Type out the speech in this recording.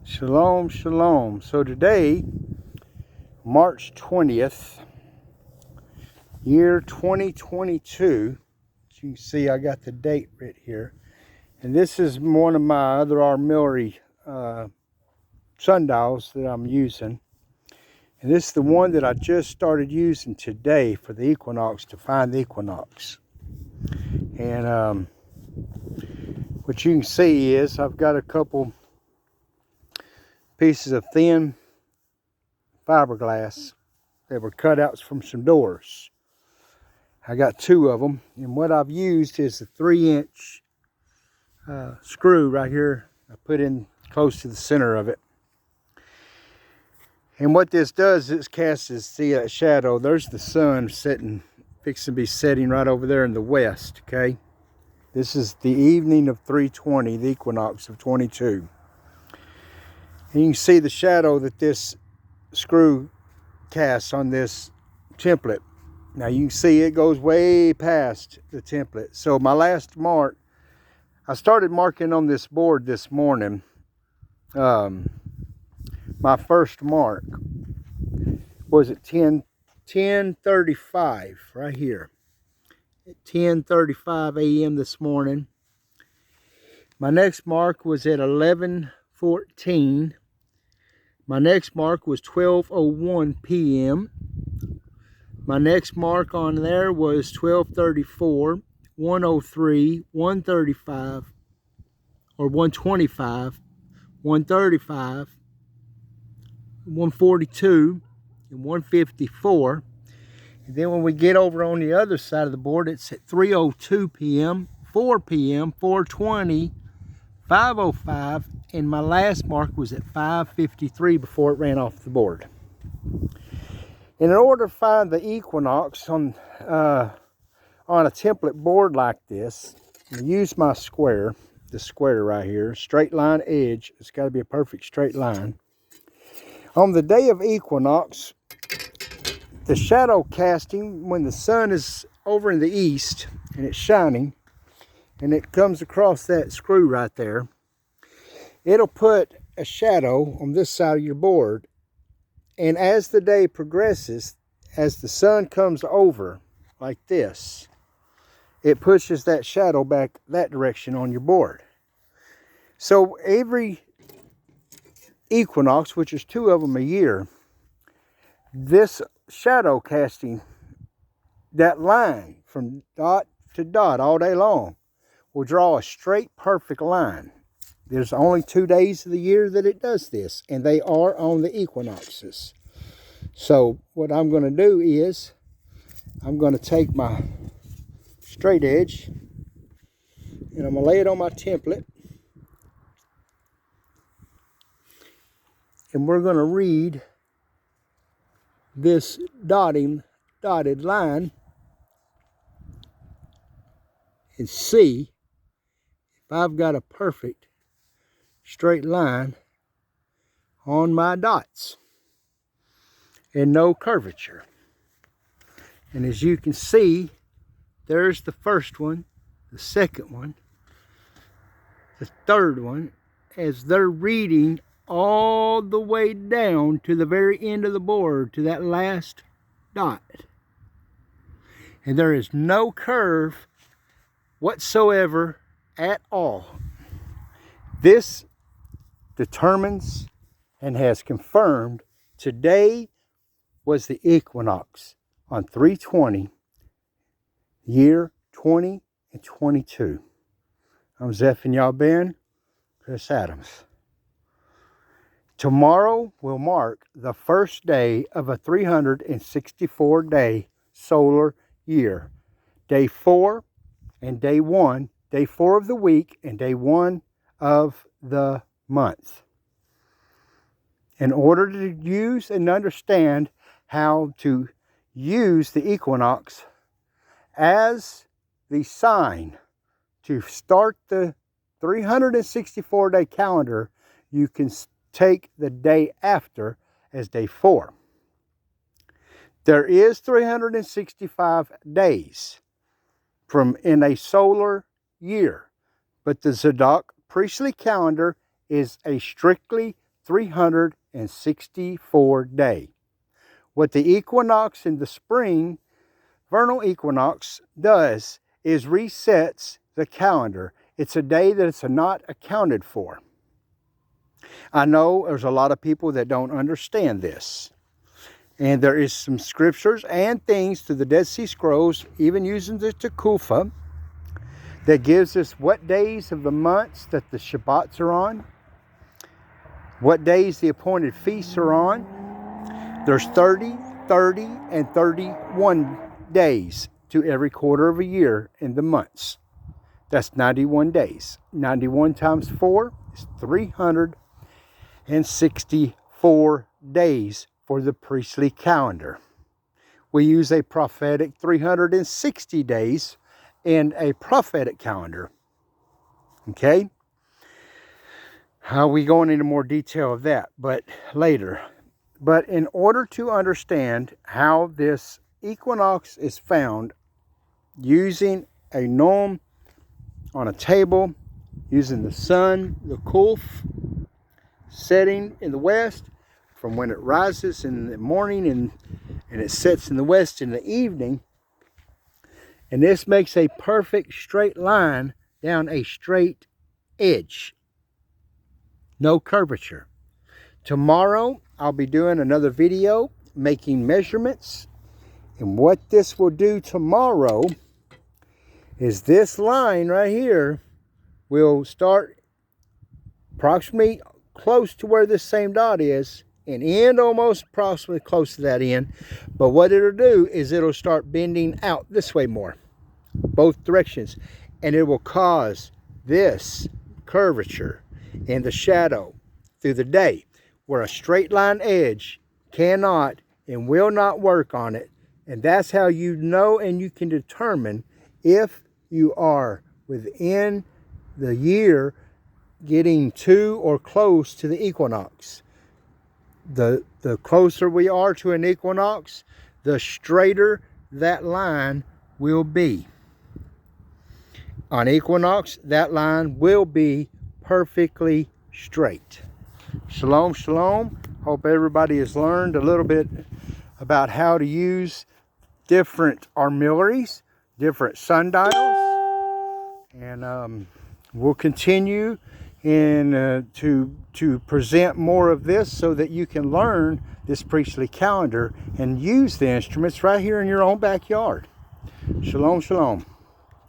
Shalom, shalom. So today, March 20th, year 2022. As you can see, I got the date right here. And this is one of my other armillary sundials that I'm using. And this is the one that I just started using today for the equinox, to find the equinox. And what you can see is I've got a couple pieces of thin fiberglass that were cutouts from some doors. I got two of them, and what I've used is a 3-inch screw right here. I put in close to the center of it, and what this does is casts the shadow. There's the sun fixing to be setting right over there in the west. Okay, this is the evening of 3/20, the equinox of 22. And you can see the shadow that this screw casts on this template. Now you can see it goes way past the template. So my last mark, I started marking on this board this morning. My first mark was at 10:35 right here. At 10:35 a.m. this morning. My next mark was at 11:14. My next mark was 12:01 p.m. My next mark on there was 12:34, 1:03, 1:35, or 1:25, 1:35, 1:42, and 1:54. And then when we get over on the other side of the board, it's at 3:02 p.m., 4 p.m., 4:20, 5:05, and my last mark was at 5:53 before it ran off the board. And in order to find the equinox on a template board like this, I use my square, the square right here, straight line edge. It's got to be a perfect straight line. On the day of equinox, the shadow casting, when the sun is over in the east and it's shining, and it comes across that screw right there, it'll put a shadow on this side of your board. And as the day progresses, as the sun comes over like this, it pushes that shadow back that direction on your board. So every equinox, which is 2 of them a year, this shadow casting, that line from dot to dot all day long, will draw a straight, perfect line. There's only 2 days of the year that it does this, and they are on the equinoxes. So what I'm going to do is I'm going to take my straight edge and I'm going to lay it on my template, and we're going to read this dotted line and see if I've got a perfect straight line on my dots and no curvature. And as you can see, there's the first one, the second one, the third one, as they're reading all the way down to the very end of the board, to that last dot. And there is no curve whatsoever at all. This determines and has confirmed today was the equinox on 3/20, year 20 and 22. I'm Zeph and y'all been Chris Adams. Tomorrow will mark the first day of a 364-day solar year. Day 4 and day 1, day 4 of the week and day 1 of the month. In order to use and understand how to use the equinox as the sign to start the 364-day calendar, you can take the day after as day 4. There is 365 days in a solar year, but the Tzdq Priestley calendar is a strictly 364 day. What the equinox in the spring, vernal equinox, does is resets the calendar. It's a day that it's not accounted for. I know there's a lot of people that don't understand this. And there is some scriptures and things through the Dead Sea Scrolls, even using the Yahuah, that gives us what days of the months that the Shabbats are on, what days the appointed feasts are on. There's 30, 30, and 31 days to every quarter of a year in the months. That's 91 days. 91 times 4 is 364 days for the priestly calendar. We use a prophetic 360 days in a prophetic calendar. Okay? I'll be going into more detail of that, but later. But in order to understand how this equinox is found, using a gnome on a table, using the sun, the Kulf, setting in the west, from when it rises in the morning and it sets in the west in the evening. And this makes a perfect straight line down a straight edge. No curvature. Tomorrow I'll be doing another video making measurements. And what this will do tomorrow is this line right here will start approximately close to where this same dot is and end almost approximately close to that end. But what it'll do is it'll start bending out this way more, both directions, and it will cause this curvature in the shadow through the day, where a straight line edge cannot and will not work on it. And that's how you know and you can determine if you are within the year getting to or close to the equinox. The closer we are to an equinox, the straighter that line will be. On equinox, that line will be perfectly straight. Shalom, shalom. Hope everybody has learned a little bit about how to use different armillaries, different sundials. And we'll continue to present more of this so that you can learn this priestly calendar and use the instruments right here in your own backyard. Shalom, shalom.